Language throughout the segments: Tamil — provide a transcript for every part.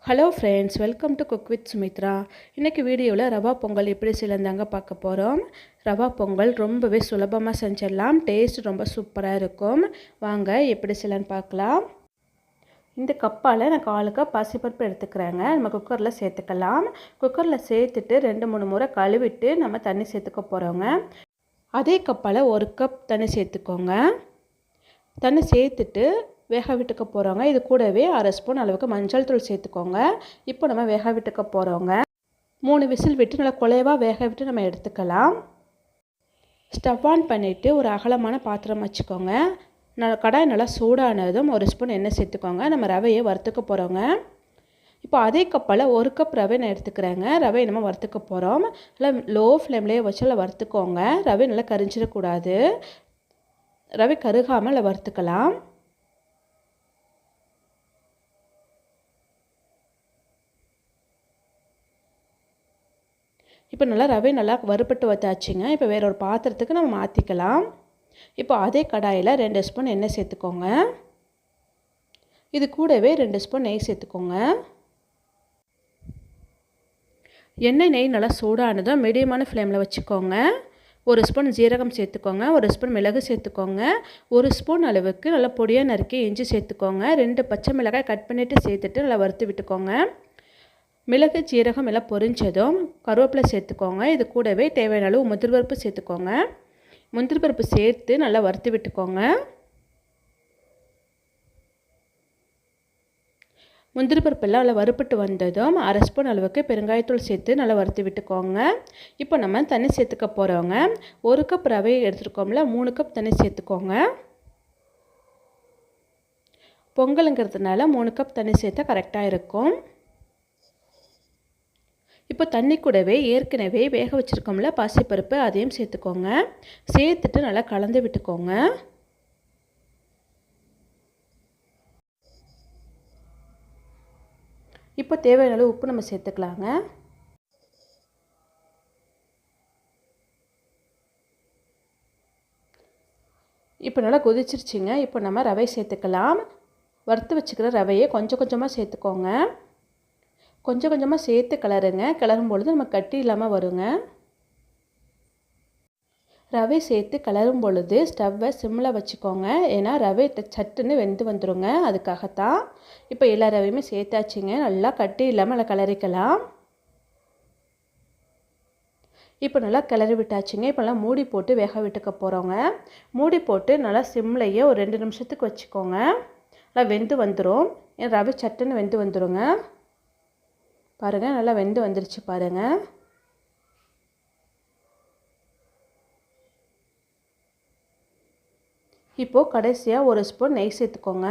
Hello friends, welcome to cook with Sumitra. இன்றைக்கி வீடியோவில் ரவா பொங்கல் எப்படி செய்யலாந்தாங்க பார்க்க போகிறோம். ரவா பொங்கல் ரொம்பவே சுலபமாக செஞ்சிடலாம். டேஸ்ட் ரொம்ப சூப்பராக இருக்கும். வாங்க எப்படி செய்யலான்னு பார்க்கலாம். இந்த கப்பால் நான் 1/4 கப் பாசிப்பருப்பு எடுத்துக்கிறேங்க. நம்ம குக்கரில் சேர்த்துக்கலாம். குக்கரில் சேர்த்துட்டு 2-3 முறை கழுவிட்டு நம்ம தண்ணி சேர்த்துக்க போகிறோங்க. அதே கப்பால் 1 கப் தண்ணி சேர்த்துக்கோங்க. தண்ணி சேர்த்துட்டு வேக விட்டுக்க போகிறோங்க. இது கூடவே 1/2 ஸ்பூன் அளவுக்கு மஞ்சள் தூள் சேர்த்துக்கோங்க. இப்போ நம்ம வேக விட்டுக்க போகிறோங்க. 3 விசில் விட்டு நல்லா குழைவாக வேக விட்டு நம்ம எடுத்துக்கலாம். ஸ்டவ் ஆன் பண்ணிவிட்டு ஒரு அகலமான பாத்திரம் வச்சுக்கோங்க. கடாய் நல்லா சூடானதும் 1 ஸ்பூன் எண்ணெய் சேர்த்துக்கோங்க. நம்ம ரவையை வறுத்துக்க போகிறோங்க. இப்போ அதே கப்பால் 1 கப் ரவை நான் எடுத்துக்கிறேங்க. ரவையை நம்ம வறுத்துக்க போகிறோம். நல்லா லோ ஃப்ளேம்லேயே வச்சு நல்லா வறுத்துக்கோங்க. ரவை நல்லா கரிஞ்சிடக்கூடாது. ரவை கருகாமல் நல்லா வறுத்துக்கலாம். இப்போ ரவை நல்லா வறுபட்டு வச்சாச்சுங்க. இப்போ வேற ஒரு பாத்திரத்துக்கு நம்ம மாற்றிக்கலாம். இப்போ அதே கடாயில் 2 ஸ்பூன் எண்ணெய் சேர்த்துக்கோங்க. இது கூடவே 2 ஸ்பூன் நெய் சேர்த்துக்கோங்க. எண்ணெய் நெய் நல்லா சூடானதும் மீடியமான ஃப்ளேமில் வச்சுக்கோங்க. 1 ஸ்பூன் ஜீரகம் சேர்த்துக்கோங்க. 1 ஸ்பூன் மிளகு சேர்த்துக்கோங்க. 1 ஸ்பூன் அளவுக்கு நல்லா பொடியாக நறுக்கி இஞ்சி சேர்த்துக்கோங்க. 2 பச்சை மிளகாய் கட் பண்ணிவிட்டு சேர்த்துட்டு நல்லா வறுத்து விட்டுக்கோங்க. மிளகு ஜீரகம் எல்லாம் பொரிஞ்சதும் கருவேப்பிலை சேர்த்துக்கோங்க. இது கூடவே தேவையான அளவு முந்திரி பருப்பு சேர்த்துக்கோங்க. முந்திரி பருப்பு சேர்த்து நல்லா வறுத்து விட்டுக்கோங்க. முந்திரி பருப்பெல்லாம் நல்லா வறுப்பட்டு வந்ததும் 1/2 ஸ்பூன் அளவுக்கு பெருங்காயத்தூள் சேர்த்து நல்லா வறுத்து விட்டுக்கோங்க. இப்போ நம்ம தண்ணி சேர்த்துக்க போகிறோங்க. 1 கப் ரவையை எடுத்துருக்கோம்ல, 3 கப் தண்ணி சேர்த்துக்கோங்க. பொங்கலுங்கிறதுனால 3 கப் தண்ணி சேர்த்தா கரெக்டாக இருக்கும். இப்போ தண்ணி கூடவே ஏற்கனவே வேக வச்சுருக்கோம்ல பாசிப்பருப்பு, அதையும் சேர்த்துக்கோங்க. சேர்த்துட்டு நல்லா கலந்து விட்டுக்கோங்க. இப்போ தேவையான அளவு உப்பு நம்ம சேர்த்துக்கலாங்க. இப்போ நல்லா கொதிச்சிருச்சுங்க. இப்போ நம்ம ரவை சேர்த்துக்கலாம். வறுத்து வச்சுக்கிற ரவையை கொஞ்சம் கொஞ்சமாக சேர்த்துக்கோங்க. கொஞ்சம் கொஞ்சமாக சேர்த்து கிளறுங்க. கிளறும் பொழுது நம்ம கட்டி இல்லாமல் வருங்க. ரவை சேர்த்து கிளறும் பொழுது ஸ்டவ்வை சிம்மில் வச்சுக்கோங்க. ஏன்னா ரவை சட்டுன்னு வெந்து வந்துடுங்க. அதுக்காகத்தான். இப்போ எல்லா ரவையுமே சேர்த்தாச்சுங்க. நல்லா கட்டி இல்லாமல் நல்லா கிளறிக்கலாம். இப்போ நல்லா கிளறி விட்டாச்சுங்க. இப்போ நல்லா மூடி போட்டு வேக விட்டுக்க போகிறோங்க. மூடி போட்டு நல்லா சிம்லையே ஒரு 2 நிமிஷத்துக்கு வச்சுக்கோங்க. நல்லா வெந்து வந்துடும். ஏன்னா ரவை சட்டுன்னு வெந்து வந்துடுங்க. பாருங்கள், நல்லா வெந்து வந்துருச்சு பாருங்கள். இப்போது கடைசியாக 1 ஸ்பூன் நெய் சேர்த்துக்கோங்க.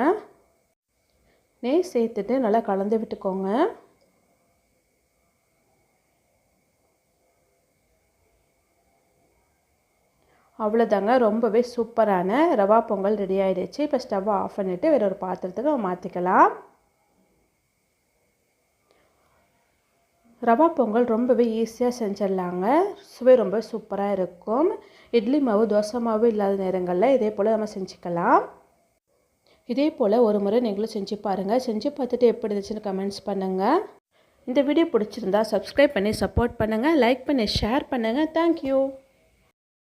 நெய் சேர்த்துட்டு நல்லா கலந்து விட்டுக்கோங்க. அவ்வளோதாங்க, ரொம்பவே சூப்பரான ரவா பொங்கல் ரெடி ஆகிடுச்சு. இப்போ ஸ்டவ்வை ஆஃப் பண்ணிவிட்டு வேற ஒரு பாத்திரத்துக்கு மாற்றிக்கலாம். ரவா பொங்கல் ரொம்பவே ஈஸியாக செஞ்சிடலாங்க. சுவை ரொம்ப சூப்பராக இருக்கும். இட்லி மாவு, தோசை மாவு இல்லாத நேரங்களில் இதே போல் நம்ம செஞ்சுக்கலாம். இதே போல் ஒரு முறை நீங்களும் செஞ்சு பாருங்கள். செஞ்சு பார்த்துட்டு எப்படி இருந்துச்சுன்னு கமெண்ட்ஸ் பண்ணுங்கள். இந்த வீடியோ பிடிச்சிருந்தா சப்ஸ்கிரைப் பண்ணி சப்போர்ட் பண்ணுங்கள். லைக் பண்ணி ஷேர் பண்ணுங்கள். தேங்க்யூ.